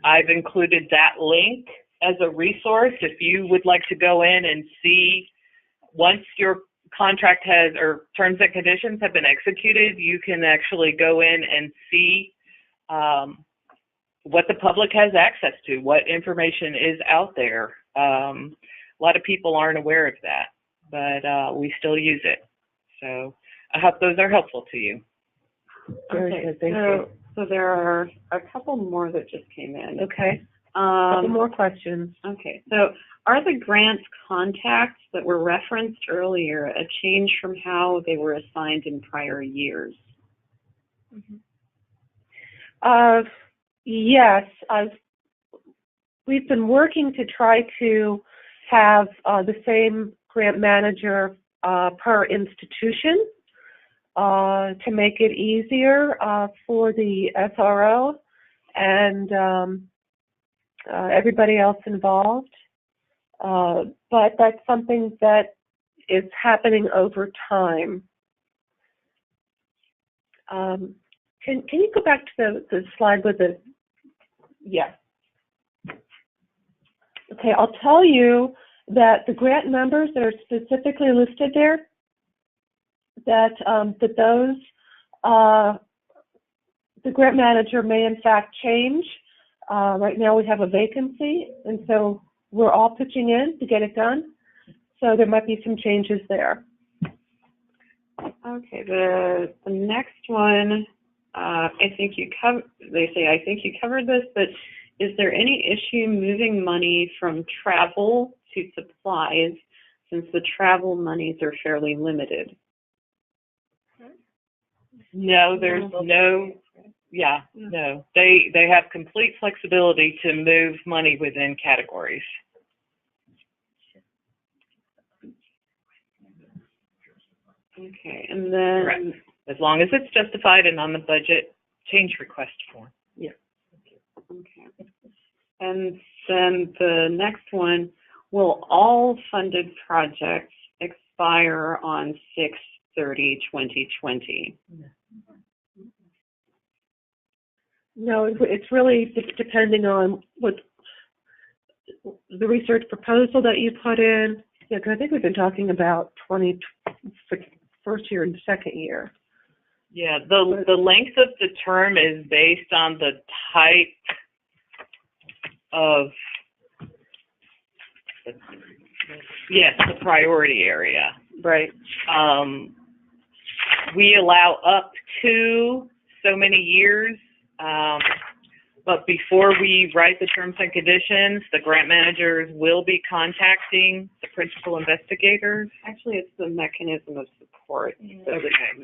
I've included that link as a resource if you would like to go in and see once your contract has, or terms and conditions have been executed, you can actually go in and see what the public has access to, what information is out there. A lot of people aren't aware of that, but we still use it. So I hope those are helpful to you. Okay, so there are a couple more that just came in. Okay. A couple more questions. Okay, so are the grants contacts that were referenced earlier a change from how they were assigned in prior years? Yes. We've been working to try to have the same grant manager per institution to make it easier for the SRO and everybody else involved. But that's something that is happening over time. Can you go back to the slide with the, yeah. Okay, I'll tell you that the grant numbers that are specifically listed there, that those, the grant manager may in fact change. Right now we have a vacancy, and so we're all pitching in to get it done. So there might be some changes there. Okay, the next one, I think you covered, they say, I think you covered this, but is there any issue moving money from travel to supplies since the travel monies are fairly limited? No, there's no, no. They have complete flexibility to move money within categories. Okay, and then... Correct. As long as it's justified and on the budget change request form. Yeah. Okay. And then the next one, will all funded projects expire on 6/30/2020? No, it's really depending on what the research proposal that you put in. Yeah, because I think we've been talking about 20 for first year and second year. Yeah, the length of the term is based on the type of, yes, the priority area. Right. We allow up to so many years, but before we write the terms and conditions, the grant managers will be contacting the principal investigators. Actually, it's the mechanism of support, so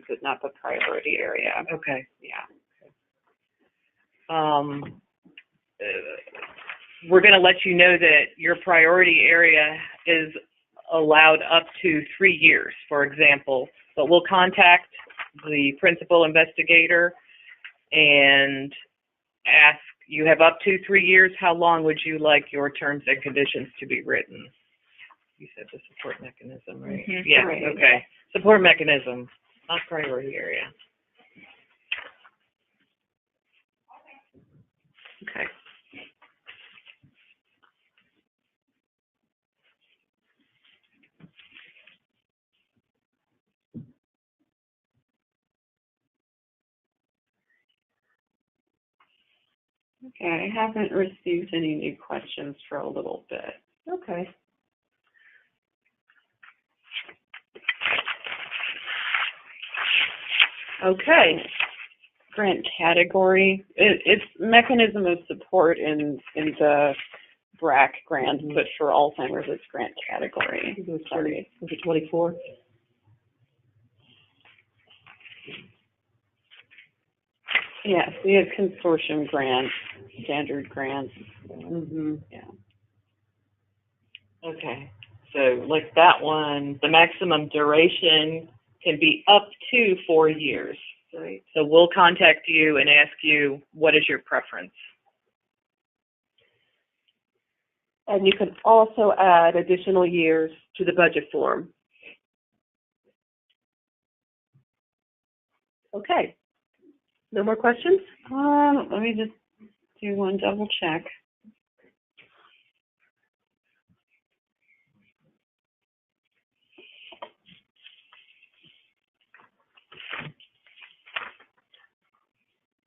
it's not the priority area. Okay. Yeah. We're going to let you know that your priority area is allowed up to 3 years, for example, but we'll contact the principal investigator and ask, you have up to 3 years, how long would you like your terms and conditions to be written? You said the support mechanism, right? Mm-hmm. Yeah, right. Okay. Support mechanism, not priority area. Okay. Okay, I haven't received any new questions for a little bit. Okay. Okay. Grant category. It's mechanism of support in the BRAC grant, but for Alzheimer's it's grant category. Sorry. Was it 24? Yes, we have consortium grants, standard grants. Yeah. Okay. So like that one, the maximum duration can be up to 4 years. Right. So we'll contact you and ask you, what is your preference? And you can also add additional years to the budget form. Okay. No more questions? Let me just do one double check.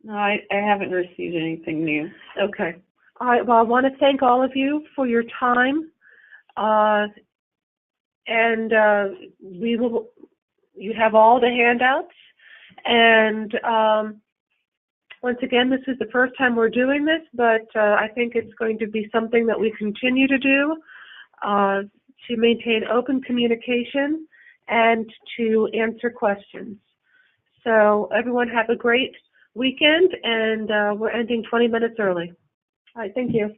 No, I haven't received anything new. Okay. All right. Well, I want to thank all of you for your time. You have all the handouts. And once again, this is the first time we're doing this, but I think it's going to be something that we continue to do to maintain open communication and to answer questions. So everyone have a great weekend, and we're ending 20 minutes early. All right, thank you.